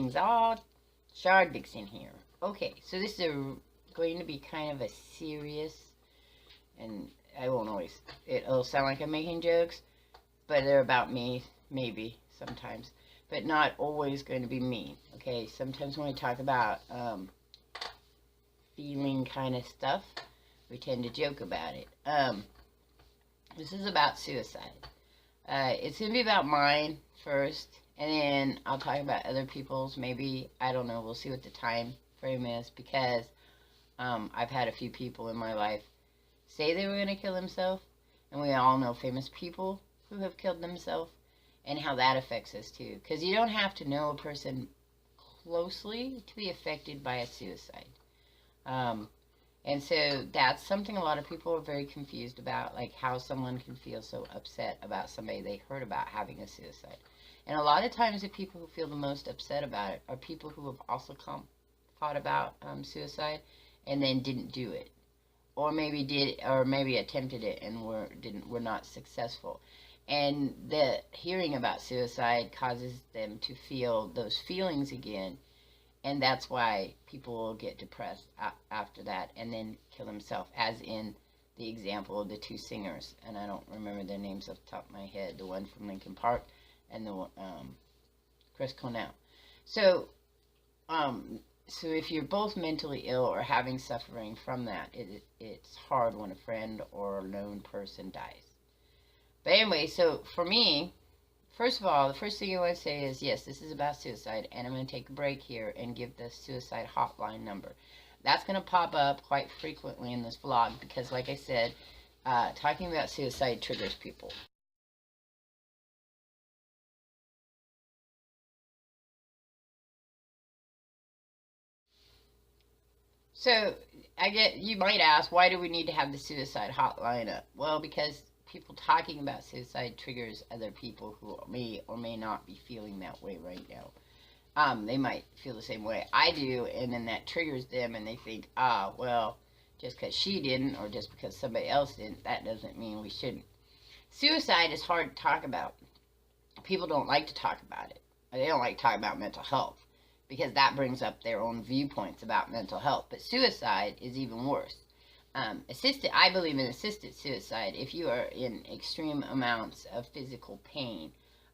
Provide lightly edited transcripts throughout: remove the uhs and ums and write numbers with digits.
Greetings all, Shardvixen here. Okay, so this is going to be kind of a serious, and I won't always, it'll sound like I'm making jokes, but they're about me, maybe, sometimes, but not always going to be mean, okay? Sometimes when we talk about feeling kind of stuff, we tend to joke about it. This is about suicide. It's going to be about mine first, and then I'll talk about other people's, maybe, I don't know, we'll see what the time frame is, because I've had a few people in my life say they were going to kill themselves, and we all know famous people who have killed themselves, and how that affects us too, because you don't have to know a person closely to be affected by a suicide. And so that's something a lot of people are very confused about, like how someone can feel so upset about somebody they heard about having a suicide. And a lot of times the people who feel the most upset about it are people who have also thought about suicide and then didn't do it. Or maybe did, or maybe attempted it and were not successful. And the hearing about suicide causes them to feel those feelings again. And that's why people will get depressed after that and then kill themselves, as in the example of the two singers. And I don't remember their names off the top of my head. The one from Linkin Park and the Chris Cornell. So if you're both mentally ill or having suffering from that, it's hard when a friend or a known person dies. But anyway, so for me, first of all, the first thing I want to say is, yes, this is about suicide, and I'm going to take a break here and give the suicide hotline number. That's going to pop up quite frequently in this vlog because, like I said, talking about suicide triggers people. So, you might ask, why do we need to have the suicide hotline up? Well, because people talking about suicide triggers other people who may or may not be feeling that way right now. They might feel the same way I do, and then that triggers them, and they think, well, just because she didn't, or just because somebody else didn't, that doesn't mean we shouldn't. Suicide is hard to talk about. People don't like to talk about it. They don't like to talk about mental health, because that brings up their own viewpoints about mental health. But suicide is even worse. I believe in assisted suicide if you are in extreme amounts of physical pain.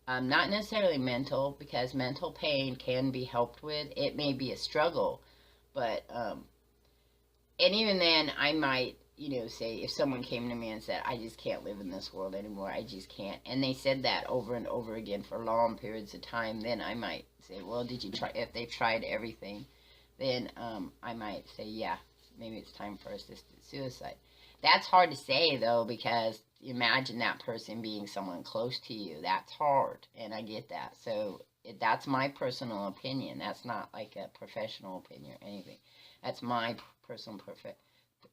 Not necessarily mental, because mental pain can be helped with. It may be a struggle, but, and even then, I might, say, if someone came to me and said, I just can't live in this world anymore, I just can't, and they said that over and over again for long periods of time, then I might say, well, did you try, if they've tried everything, then, I might say, yeah, maybe it's time for assisted suicide. That's hard to say, though, because imagine that person being someone close to you. That's hard, and I get that. So that's my personal opinion. That's not like a professional opinion or anything. That's my personal opinion.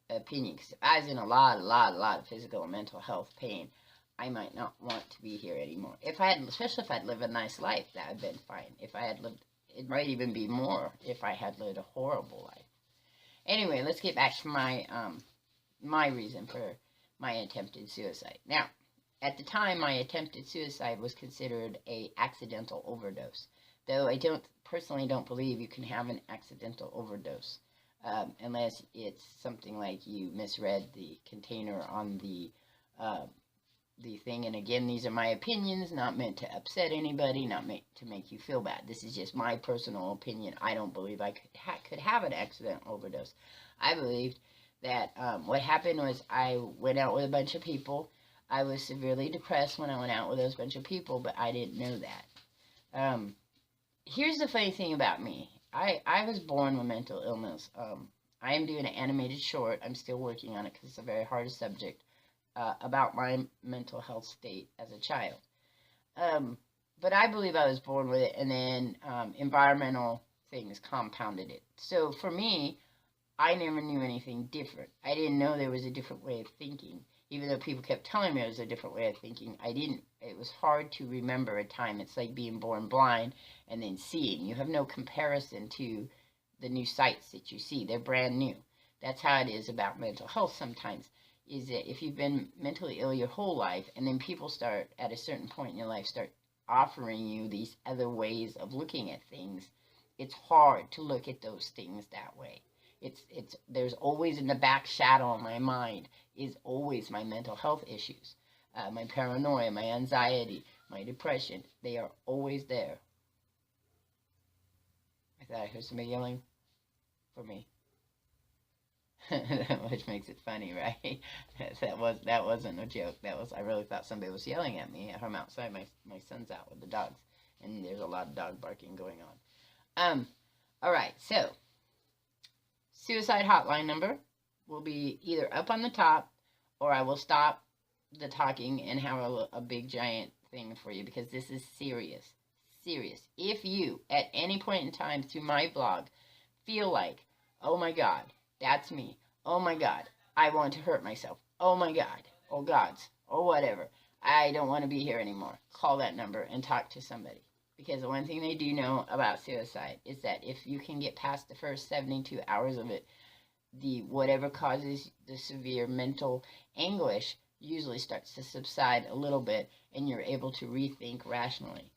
Because if I was in a lot of physical and mental health pain, I might not want to be here anymore. Especially if I'd lived a nice life, that would have been fine. If I had lived, it might even be more if I had lived a horrible life. Anyway, let's get back to my my reason for my attempted suicide. Now, at the time, my attempted suicide was considered a accidental overdose, though I personally don't believe you can have an accidental overdose unless it's something like you misread the container on the thing. And again, these are my opinions, not meant to upset anybody, not meant to make you feel bad. This is just my personal opinion. I don't believe I could have an accidental overdose. I believed that what happened was I went out with a bunch of people. I was severely depressed when I went out with those bunch of people, but I didn't know that. Here's the funny thing about me. I was born with mental illness. I am doing an animated short. I'm still working on it because it's a very hard subject. About my mental health state as a child. But I believe I was born with it, and then environmental things compounded it. So for me, I never knew anything different. I didn't know there was a different way of thinking. Even though people kept telling me there was a different way of thinking, I didn't. It was hard to remember a time. It's like being born blind and then seeing. You have no comparison to the new sights that you see. They're brand new. That's how it is about mental health sometimes. Is that if you've been mentally ill your whole life, and then people start, at a certain point in your life, start offering you these other ways of looking at things, It's hard to look at those things that way. There's always in the back shadow of my mind is always my mental health issues, my paranoia, my anxiety, my depression. They are always there. I thought I heard somebody yelling for me. Which makes it funny, right? that wasn't a joke. I really thought somebody was yelling at me from outside. My son's out with the dogs, and there's a lot of dog barking going on. All right, so suicide hotline number will be either up on the top, or I will stop the talking and have a big giant thing for you, because this is serious. If you at any point in time through my blog feel like, oh my God, that's me. Oh my God, I want to hurt myself. Oh my God, oh gods, or whatever. I don't want to be here anymore. Call that number and talk to somebody. Because the one thing they do know about suicide is that if you can get past the first 72 hours of it, whatever causes the severe mental anguish usually starts to subside a little bit, and you're able to rethink rationally.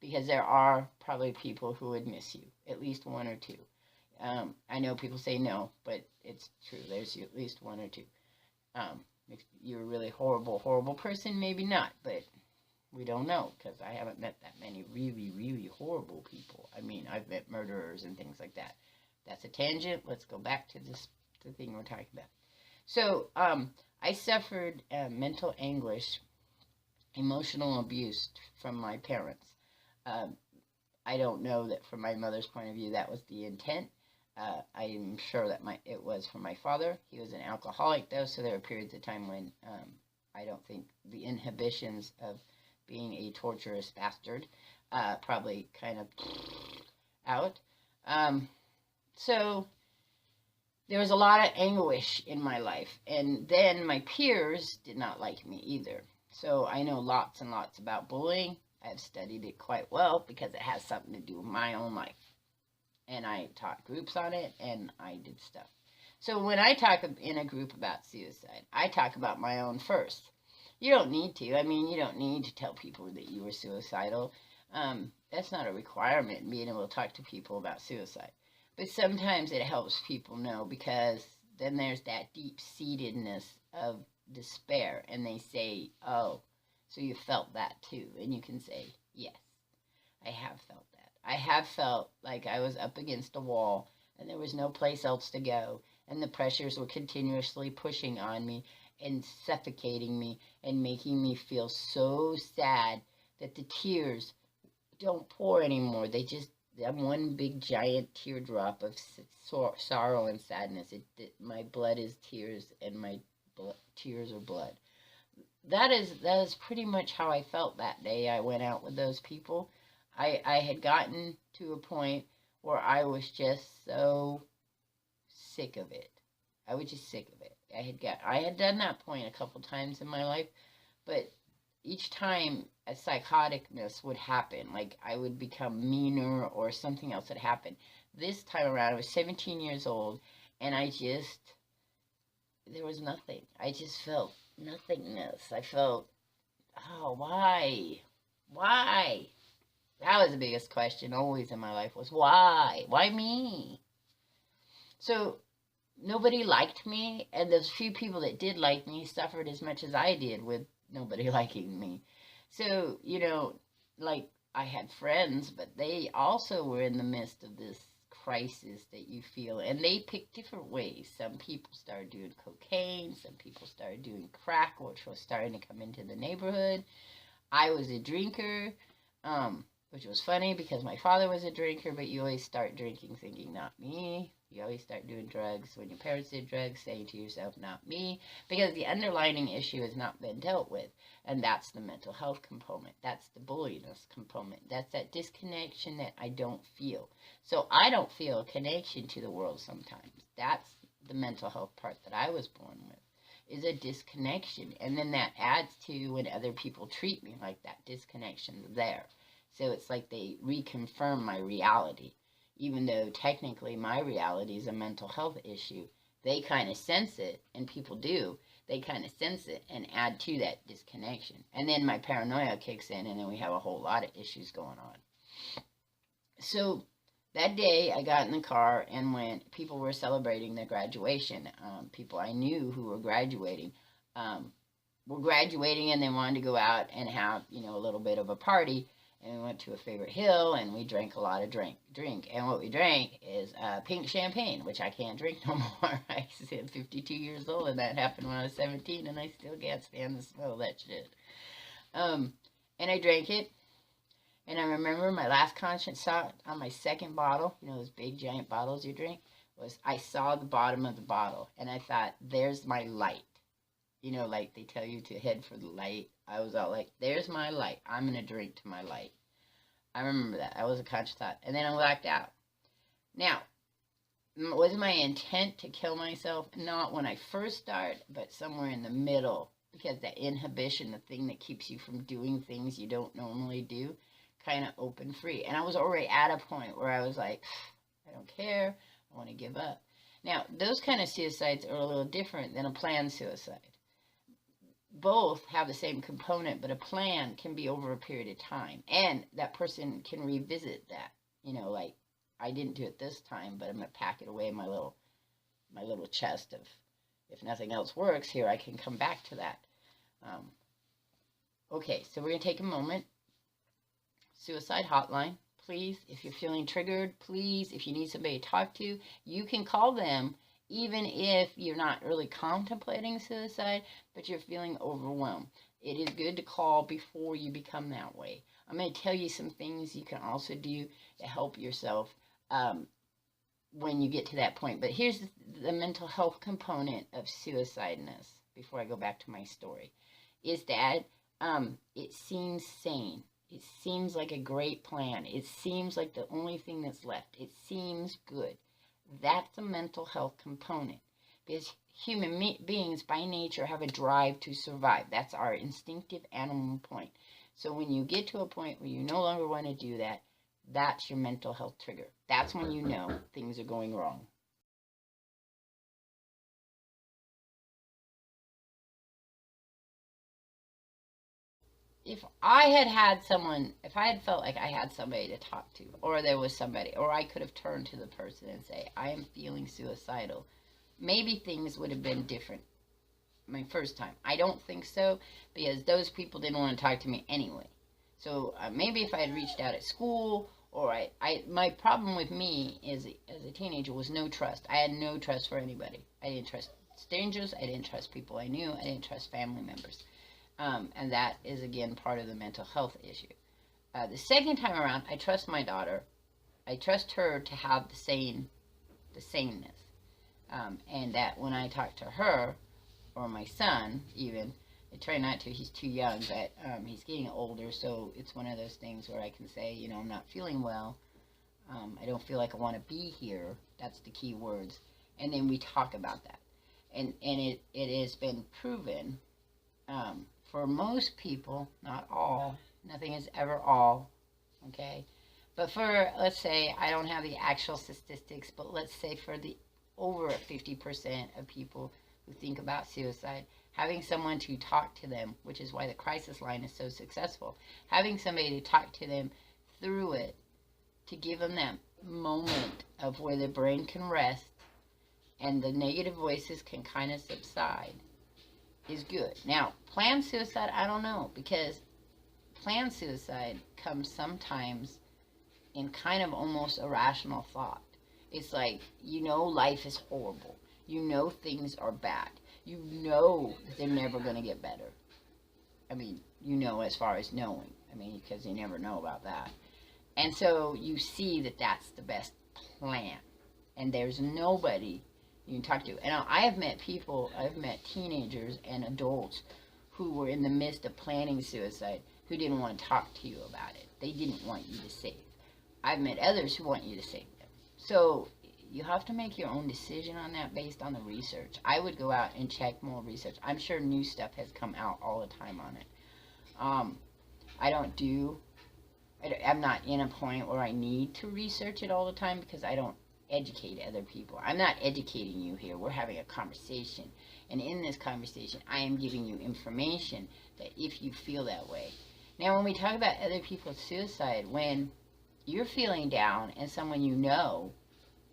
Because there are probably people who would miss you, at least one or two. I know people say no, but it's true. There's at least one or two. If you're a really horrible person, maybe not, but we don't know, because I haven't met that many really horrible people. I mean, I've met murderers and things like that. That's a tangent. Let's go back to the thing we're talking about. So, I suffered mental anguish, emotional abuse from my parents. I don't know that from my mother's point of view that was the intent. I am sure that it was from my father. He was an alcoholic, though, so there were periods of time when I don't think the inhibitions of being a torturous bastard probably kind of out. So there was a lot of anguish in my life, and then my peers did not like me either. So I know lots and lots about bullying. I've studied it quite well because it has something to do with my own life. And I taught groups on it, and I did stuff. So when I talk in a group about suicide, I talk about my own first. You don't need to. I mean, you don't need to tell people that you were suicidal. That's not a requirement in being able to talk to people about suicide. But sometimes it helps people know, because then there's that deep-seatedness of despair, and they say, oh, so you felt that too. And you can say, yes, I have felt that. I have felt like I was up against a wall and there was no place else to go, and the pressures were continuously pushing on me and suffocating me and making me feel so sad that the tears don't pour anymore. I'm one big giant teardrop of sorrow and sadness. My blood is tears, and my tears are blood. That is pretty much how I felt that day I went out with those people. I had gotten to a point where I was just so sick of it. I was just sick of it. I had done that point a couple times in my life, but each time a psychoticness would happen, like I would become meaner or something else would happen. This time around, I was 17 years old, and there was nothing. I just felt nothingness. I felt, oh, why? Why? That was the biggest question always in my life, was why? Why me? So nobody liked me, and those few people that did like me suffered as much as I did with nobody liking me. So, like, I had friends, but they also were in the midst of this crisis that you feel, and they picked different ways. Some people started doing cocaine, some people started doing crack, which was starting to come into the neighborhood. I was a drinker, which was funny because my father was a drinker, but you always start drinking thinking, not me. You always start doing drugs when your parents did drugs, saying to yourself, not me, because the underlying issue has not been dealt with, and that's the mental health component. That's the bulliness component. That's that disconnection that I don't feel. So I don't feel a connection to the world sometimes. That's the mental health part that I was born with, is a disconnection, and then that adds to when other people treat me like that disconnection's there. So it's like they reconfirm my reality. Even though technically my reality is a mental health issue, they kind of sense it, and people do. They kind of sense it and add to that disconnection. And then my paranoia kicks in, and then we have a whole lot of issues going on. So That day, I got in the car, and when people were celebrating their graduation, people I knew who um, were graduating, and they wanted to go out and have, a little bit of a party. And we went to a favorite hill, and we drank a lot of drink. And what we drank is pink champagne, which I can't drink no more. I'm 52 years old, and that happened when I was 17, and I still can't stand the smell of that shit. And I drank it. And I remember my last conscious thought on my second bottle, those big giant bottles you drink, was I saw the bottom of the bottle, and I thought, there's my light. Like they tell you to head for the light. I was all like, there's my light. I'm going to drink to my light. I remember that. That was a conscious thought. And then I blacked out. Now, was my intent to kill myself? Not when I first started, but somewhere in the middle. Because that inhibition, the thing that keeps you from doing things you don't normally do, kind of open free. And I was already at a point where I was like, I don't care. I want to give up. Now, those kind of suicides are a little different than a planned suicide. Both have the same component, but a plan can be over a period of time. And that person can revisit that. Like, I didn't do it this time, but I'm going to pack it away in my little chest of, if nothing else works here, I can come back to that. Okay, so we're going to take a moment. Suicide hotline, please. If you're feeling triggered, please. If you need somebody to talk to, you can call them, even if you're not really contemplating suicide, but you're feeling overwhelmed. It is good to call before you become that way. I'm going to tell you some things you can also do to help yourself when you get to that point. But here's the mental health component of suicideness, before I go back to my story, is that it seems sane. It seems like a great plan. It seems like the only thing that's left. It seems good. That's a mental health component. Because human beings by nature have a drive to survive. That's our instinctive animal point. So when you get to a point where you no longer want to do that, that's your mental health trigger. That's when you know things are going wrong. If I had felt like I had somebody to talk to, or there was somebody, or I could have turned to the person and say, I am feeling suicidal, maybe things would have been different my first time. I don't think so, because those people didn't want to talk to me anyway. So maybe if I had reached out at school, or my problem with me as a teenager was no trust. I had no trust for anybody. I didn't trust strangers. I didn't trust people I knew. I didn't trust family members. And that is, again, part of the mental health issue. The second time around, I trust my daughter. I trust her to have the sameness. And that when I talk to her, or my son even, I try not to, he's too young, but he's getting older, so it's one of those things where I can say, I'm not feeling well. I don't feel like I want to be here. That's the key words. And then we talk about that. And it has been proven, for most people, not all, nothing is ever all, okay? But for, let's say, I don't have the actual statistics, but let's say for the over 50% of people who think about suicide, having someone to talk to them, which is why the crisis line is so successful, having somebody to talk to them through it, to give them that moment of where their brain can rest and the negative voices can kind of subside, is good. Now, planned suicide, I don't know, because planned suicide comes sometimes in kind of almost irrational thought. It's like, life is horrible. Things are bad. That they're never going to get better. I mean, as far as knowing. I mean, because you never know about that. And so you see that that's the best plan. And there's nobody you can talk to. And I've met teenagers and adults who were in the midst of planning suicide who didn't want to talk to you about it. They didn't want you to save. I've met others who want you to save them. So you have to make your own decision on that based on the research. I would go out and check more research. I'm sure new stuff has come out all the time on it. I'm not in a point where I need to research it all the time because I don't educate other people. I'm not educating you here. We're having a conversation. And in this conversation, I am giving you information that if you feel that way. Now, when we talk about other people's suicide, when you're feeling down and someone you know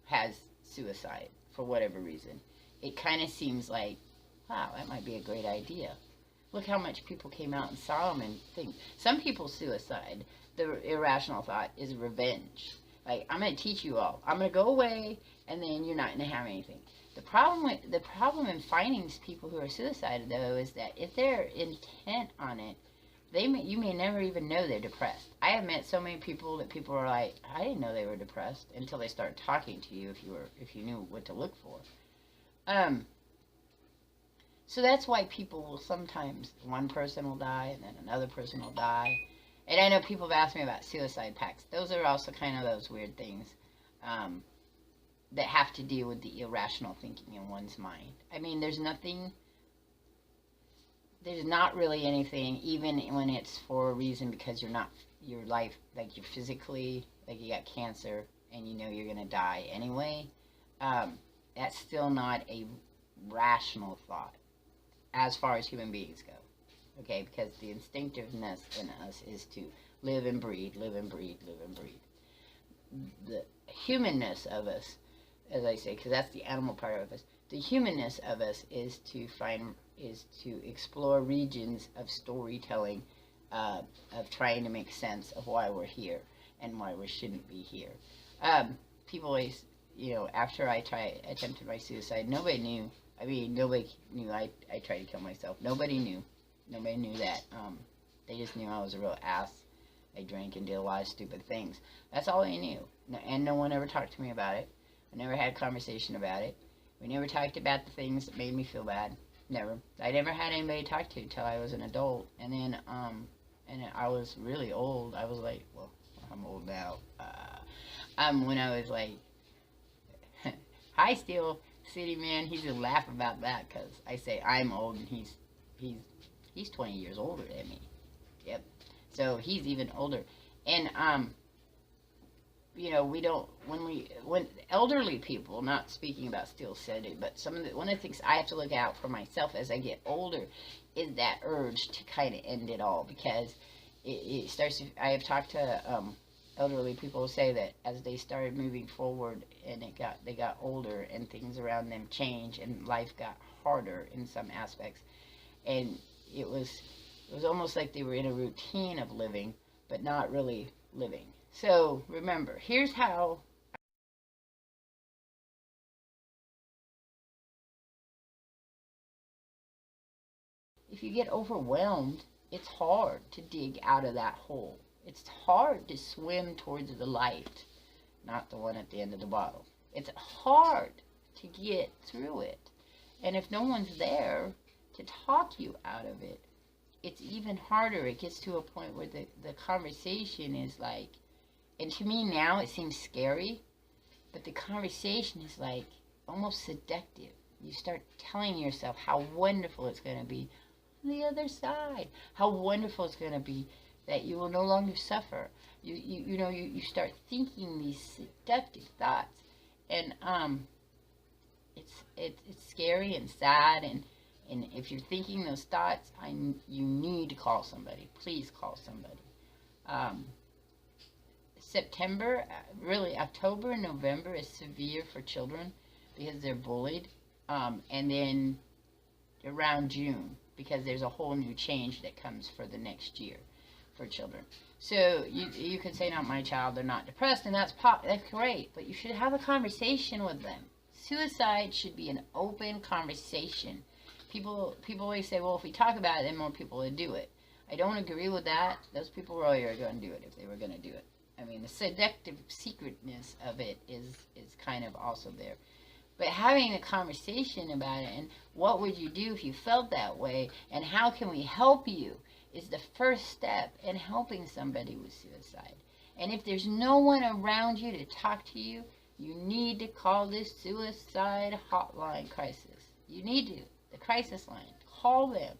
has suicide for whatever reason, it kind of seems like, wow, that might be a great idea. Look how much people came out and saw them and think. Some people's suicide, the irrational thought, is revenge. Like, I'm going to teach you all. I'm going to go away, and then you're not going to have anything. The problem in finding people who are suicidal, though, is that if they're intent on it, you may never even know they're depressed. I have met so many people that people are like, I didn't know they were depressed until they start talking to you if you knew what to look for. So that's why people will sometimes, one person will die and then another person will die. And I know people have asked me about suicide pacts. Those are also kind of those weird things that have to deal with the irrational thinking in one's mind. I mean, there's not really anything, even when it's for a reason because your life, like you're physically, like you got cancer and you know you're going to die anyway. That's still not a rational thought as far as human beings go. Okay, because the instinctiveness in us is to live and breed, live and breed, live and breed. The humanness of us, as I say, because that's the animal part of us, the humanness of us is to explore regions of storytelling, of trying to make sense of why we're here and why we shouldn't be here. People always, after I attempted my suicide, nobody knew. I mean, nobody knew I tried to kill myself. Nobody knew. Nobody knew that. They just knew I was a real ass. I drank and did a lot of stupid things. That's all they knew. And no one ever talked to me about it. I never had a conversation about it. We never talked about the things that made me feel bad. Never. I never had anybody to talk to until I was an adult. And then, and I was really old. I was like, well, I'm old now. When I was like, hi, Steel City Man. He's gonna laugh about that because I say I'm old and he's 20 years older than me. Yep. So he's even older. And, when elderly people, not speaking about Steel City, but one of the things I have to look out for myself as I get older is that urge to kind of end it all, because it starts to, I have talked to, elderly people who say that as they started moving forward and they got older and things around them changed and life got harder in some aspects, and it was almost like they were in a routine of living but not really living. So remember, here's how if you get overwhelmed, it's hard to dig out of that hole. It's hard to swim towards the light, not the one at the end of the bottle. It's hard to get through it. And if no one's there to talk you out of it, it's even harder. It gets to a point where the conversation is like, and to me now it seems scary, but the conversation is like almost seductive. You start telling yourself how wonderful it's going to be on the other side, how wonderful it's going to be that you will no longer suffer. You start thinking these seductive thoughts, and it's scary and sad, and if you're thinking those thoughts, you need to call somebody. Please call somebody. September, really October and November is severe for children because they're bullied, and then around June, because there's a whole new change that comes for the next year for children. So you could say, not my child, they're not depressed, and that's great, but you should have a conversation with them. Suicide should be an open conversation. People always say, well, if we talk about it, then more people will do it. I don't agree with that. Those people really are going to do it if they were going to do it. I mean, the seductive secretness of it is kind of also there. But having a conversation about it, and what would you do if you felt that way, and how can we help you, is the first step in helping somebody with suicide. And if there's no one around you to talk to you, you need to call this suicide hotline crisis. You need to. The crisis line. Call them.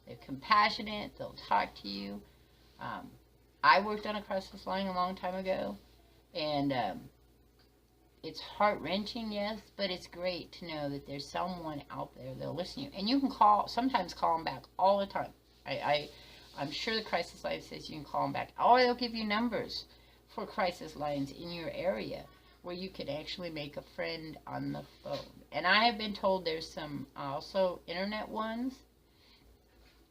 They're compassionate. They'll talk to you. I worked on a crisis line a long time ago, and it's heart-wrenching, yes, but it's great to know that there's someone out there that'll listen to you. And you can sometimes call them back all the time. I'm sure the crisis line says you can call them back. Oh, they'll give you numbers for crisis lines in your area where you can actually make a friend on the phone. And I have been told there's some also internet ones.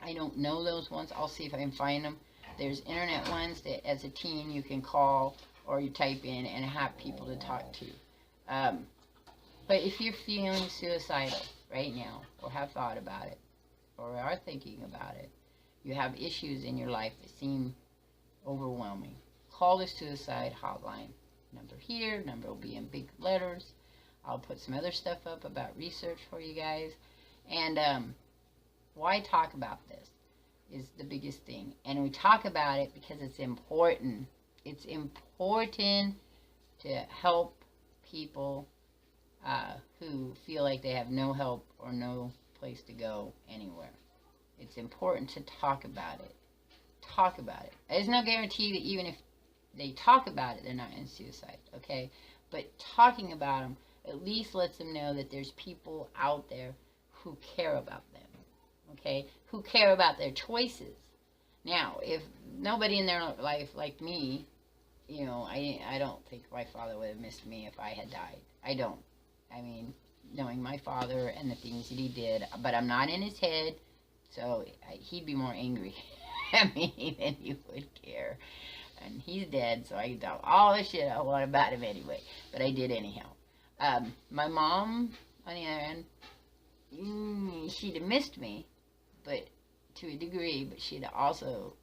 I don't know those ones. I'll see if I can find them. There's internet ones that as a teen you can call or you type in and have people to talk to. But if you're feeling suicidal right now, or have thought about it, or are thinking about it, you have issues in your life that seem overwhelming, call the suicide hotline. Number here, number will be in big letters. I'll put some other stuff up about research for you guys. And why talk about this is the biggest thing. And we talk about it because it's important. It's important to help people who feel like they have no help or no place to go anywhere. It's important to talk about it. Talk about it. There's no guarantee that even if they talk about it, they're not in suicide, okay? But talking about them at least lets them know that there's people out there who care about them, okay? Who care about their choices. Now, if nobody in their life like me, you know, I don't think my father would have missed me if I had died. I don't. I mean, knowing my father and the things that he did, but I'm not in his head, so he'd be more angry at me than he would care. And he's dead, so I can talk all the shit I want about him anyway. But I did anyhow. My mom, on the other hand, she'd have missed me, but to a degree, but she'd also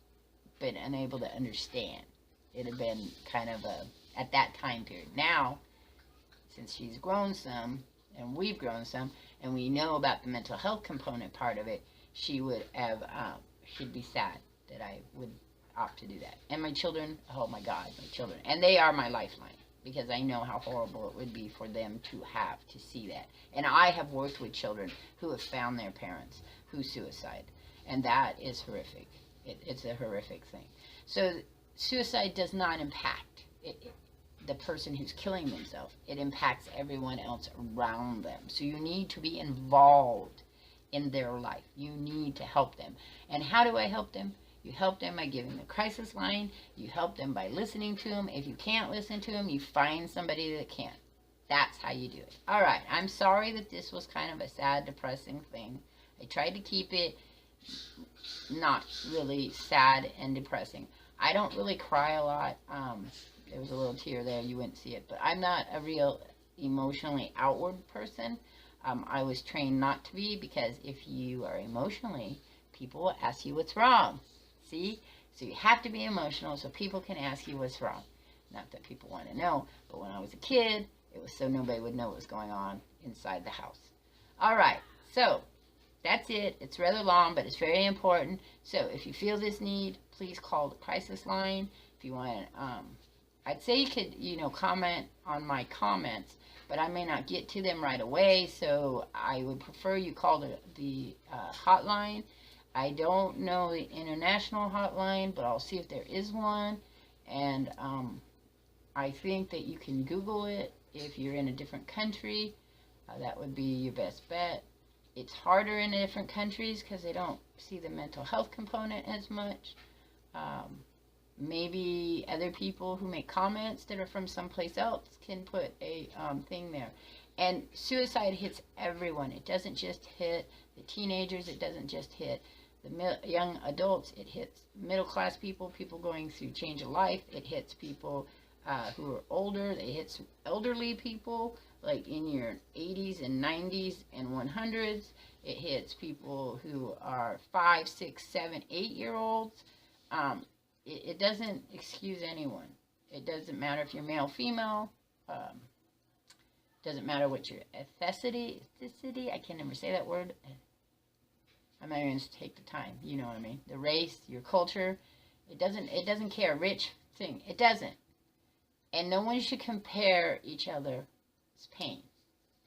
been unable to understand. It'd have been kind of at that time period. Now, since she's grown some, and we've grown some, and we know about the mental health component part of it, she would have, she'd be sad that I would opt to do that. And my children, oh my God, my children. And they are my lifeline, because I know how horrible it would be for them to have to see that. And I have worked with children who have found their parents who suicide. And that is horrific. It's a horrific thing. So suicide does not impact the person who's killing themselves. It impacts everyone else around them. So you need to be involved in their life. You need to help them. And how do I help them? You help them by giving the crisis line. You help them by listening to them. If you can't listen to them, you find somebody that can. That's how you do it. All right. I'm sorry that this was kind of a sad, depressing thing. I tried to keep it not really sad and depressing. I don't really cry a lot. There was a little tear there. You wouldn't see it. But I'm not a real emotionally outward person. I was trained not to be, because if you are emotionally, people will ask you what's wrong. See? So you have to be emotional so people can ask you what's wrong. Not that people want to know, but when I was a kid, it was so nobody would know what was going on inside the house. All right. So that's it. It's rather long, but it's very important. So if you feel this need, please call the crisis line. If you want, I'd say you could, comment on my comments, but I may not get to them right away. So I would prefer you call the hotline. I don't know the international hotline, but I'll see if there is one. And I think that you can Google it if you're in a different country. That would be your best bet. It's harder in different countries because they don't see the mental health component as much. Maybe other people who make comments that are from someplace else can put a thing there. And suicide hits everyone. It doesn't just hit the teenagers. It doesn't just hit the young adults. It hits middle-class people, people going through change of life. It hits people who are older. It hits elderly people, like in your 80s and 90s and 100s. It hits people who are 5, 6, 7, 8-year-olds. It doesn't excuse anyone. It doesn't matter if you're male, female. Doesn't matter what your ethnicity, I can never say that word. I'm not even going to take the time. You know what I mean. The race, your culture. It doesn't care. Rich thing. It doesn't. And no one should compare each other's pain.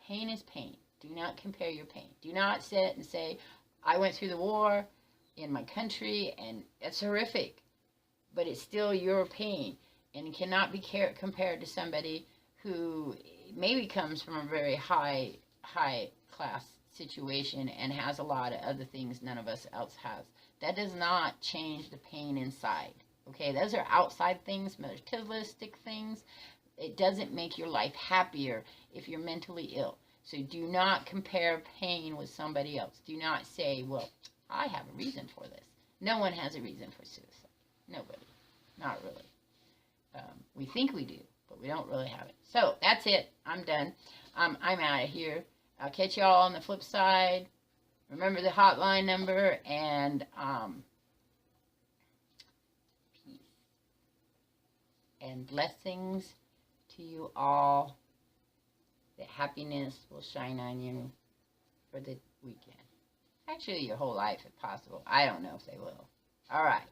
Pain is pain. Do not compare your pain. Do not sit and say, I went through the war in my country and it's horrific. But it's still your pain. And it cannot be compared to somebody who maybe comes from a very high class situation and has a lot of other things none of us else has. That does not change the pain inside. Okay, those are outside things, materialistic things. It doesn't make your life happier if you're mentally ill. So do not compare pain with somebody else. Do not say, well, I have a reason for this. No one has a reason for suicide. Nobody. Not really. We think we do, but we don't really have it. So that's it. I'm done. I'm out of here. I'll catch y'all on the flip side. Remember the hotline number, and peace and blessings to you all. That happiness will shine on you for the weekend. Actually, your whole life if possible. I don't know if they will. All right.